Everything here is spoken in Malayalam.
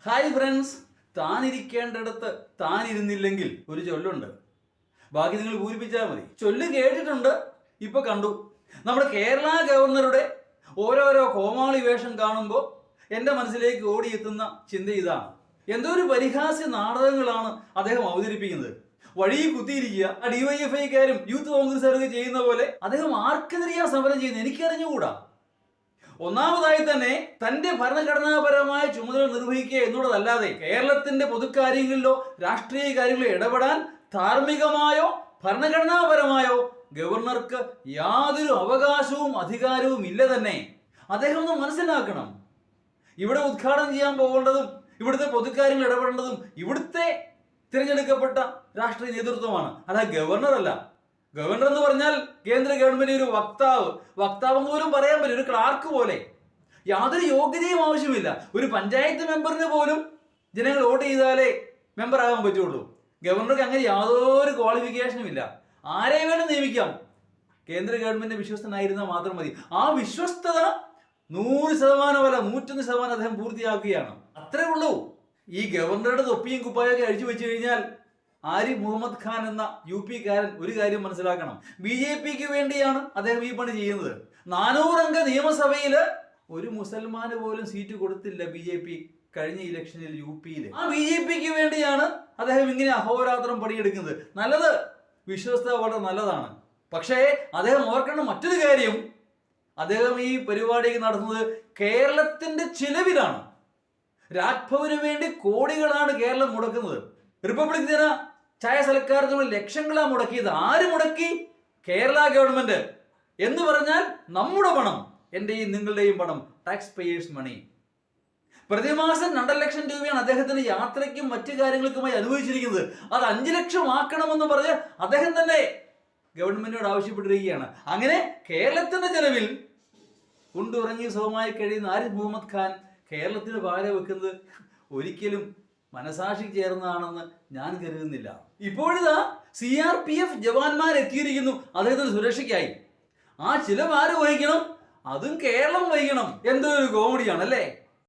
ഹായ് ഫ്രണ്ട്സ്, താനിരിക്കേണ്ടിടത്ത് താനിരുന്നില്ലെങ്കിൽ ഒരു ചൊല്ലുണ്ട്. ബാക്കി നിങ്ങൾ പൂരിപ്പിച്ചാൽ മതി. ചൊല്ല് കേട്ടിട്ടുണ്ട്, ഇപ്പൊ കണ്ടു. നമ്മുടെ കേരള ഗവർണറുടെ ഓരോരോ കോമാളി വേഷം കാണുമ്പോൾ എൻ്റെ മനസ്സിലേക്ക് ഓടിയെത്തുന്ന ചിന്ത ഇതാണ്: എന്തോ ഒരു പരിഹാസ്യ നാടകങ്ങളാണ് അദ്ദേഹം അവതരിപ്പിക്കുന്നത്. വഴിയിൽ കുത്തിയിരിക്കുക, ഡിവൈഎഫ്ഐക്കാരും യൂത്ത് കോൺഗ്രസ്സുകാരൊക്കെ ചെയ്യുന്ന പോലെ അദ്ദേഹം ആർക്കെതിരെയാ സമരം ചെയ്യുന്നത് എനിക്കറിഞ്ഞുകൂടാ. ഒന്നാമതായി തന്നെ തന്റെ ഭരണഘടനാപരമായ ചുമതല നിർവഹിക്കുക എന്നുള്ളതല്ലാതെ കേരളത്തിന്റെ പൊതുക്കാര്യങ്ങളിലോ രാഷ്ട്രീയ കാര്യങ്ങളിലോ ഇടപെടാൻ ധാർമ്മികമായോ ഭരണഘടനാപരമായോ ഗവർണർക്ക് യാതൊരു അവകാശവും അധികാരവും ഇല്ല തന്നെ. അദ്ദേഹം ഒന്ന് മനസ്സിലാക്കണം. ഇവിടെ ഉദ്ഘാടനം ചെയ്യാൻ പോകേണ്ടതും ഇവിടുത്തെ പൊതുക്കാര്യങ്ങൾ ഇടപെടേണ്ടതും ഇവിടുത്തെ തിരഞ്ഞെടുക്കപ്പെട്ട രാഷ്ട്രീയ നേതൃത്വമാണ്, അല്ല ഗവർണർ അല്ല. ഗവർണർ എന്ന് പറഞ്ഞാൽ കേന്ദ്ര ഗവൺമെന്റ് ഒരു വക്താവ് എന്ന് പോലും പറയാൻ പറ്റും, ഒരു ക്ലാർക്ക് പോലെ. യാതൊരു യോഗ്യതയും ആവശ്യമില്ല. ഒരു പഞ്ചായത്ത് മെമ്പറിന് പോലും ജനങ്ങൾ വോട്ട് ചെയ്താലേ മെമ്പർ ആകാൻ പറ്റുള്ളൂ. ഗവർണർക്ക് അങ്ങനെ യാതൊരു ക്വാളിഫിക്കേഷനും ഇല്ല. ആരെ വേണം നിയമിക്കാം, കേന്ദ്ര ഗവൺമെന്റ് വിശ്വസ്തനായിരുന്നാൽ മാത്രം മതി. ആ വിശ്വസ്തത 100% 101% അദ്ദേഹം പൂർത്തിയാക്കുകയാണ്. അത്രേ ഉള്ളൂ. ഈ ഗവർണറുടെ തൊപ്പിയും കുപ്പായൊക്കെ അഴിച്ചു വെച്ച് കഴിഞ്ഞാൽ ആരിഫ് മുഹമ്മദ് ഖാൻ എന്ന UP-കാരൻ ഒരു കാര്യം മനസ്സിലാക്കണം: BJPക്ക് വേണ്ടിയാണ് അദ്ദേഹം ഈ പണി ചെയ്യുന്നത്. 400 അംഗ നിയമസഭയിൽ ഒരു മുസൽമാന് പോലും സീറ്റ് കൊടുത്തില്ല BJP കഴിഞ്ഞ ഇലക്ഷനിൽ UP-യിൽ. ആ BJPക്ക് വേണ്ടിയാണ് അദ്ദേഹം ഇങ്ങനെ അഹോരാത്രം പണിയെടുക്കുന്നത്. നല്ലത്, വിശ്വസ്തത വളരെ നല്ലതാണ്. പക്ഷേ അദ്ദേഹം ഓർക്കേണ്ട മറ്റൊരു കാര്യം, അദ്ദേഹം ഈ പരിപാടി നടത്തുന്നത് കേരളത്തിന്റെ ചിലവിലാണ്. രാജ്ഭവന് വേണ്ടി കോടികളാണ് കേരളം മുടക്കുന്നത്. റിപ്പബ്ലിക് ദിന ചായ സൽക്കാരത്തിന് ലക്ഷങ്ങളാണ് മുടക്കിയത്. ആര് മുടക്കി? കേരള ഗവൺമെന്റ്. എന്ന് പറഞ്ഞാൽ നമ്മുടെ പണം, എന്റെയും നിങ്ങളുടെയും പണം, ടാക്സ് പേയേഴ്സ് മണി. പ്രതിമാസം 2 ലക്ഷം രൂപയാണ് അദ്ദേഹത്തിന് യാത്രയ്ക്കും മറ്റു കാര്യങ്ങൾക്കുമായി അനുവദിച്ചിരിക്കുന്നത്. അത് 5 ലക്ഷം ആക്കണമെന്ന് പറഞ്ഞ് അദ്ദേഹം തന്നെ ഗവൺമെന്റിനോട് ആവശ്യപ്പെട്ടിരിക്കുകയാണ്. അങ്ങനെ കേരളത്തിന്റെ ചെലവിൽ കൊണ്ടുറങ്ങി സുഖമായി കഴിയുന്ന ആരിഫ് മുഹമ്മദ് ഖാൻ കേരളത്തിന് പാര വെക്കുന്നത് ഒരിക്കലും മനസാക്ഷി ചേർന്നതാണെന്ന് ഞാൻ കരുതുന്നില്ല. ഇപ്പോഴിതാ CRPF ജവാന്മാർ എത്തിയിരിക്കുന്നു അദ്ദേഹത്തിന് സുരക്ഷയ്ക്കായി. ആ ചിലവ് ആര് വഹിക്കണം? അതും കേരളം വഹിക്കണം. എന്തോ ഒരു കോമഡിയാണ് അല്ലേ?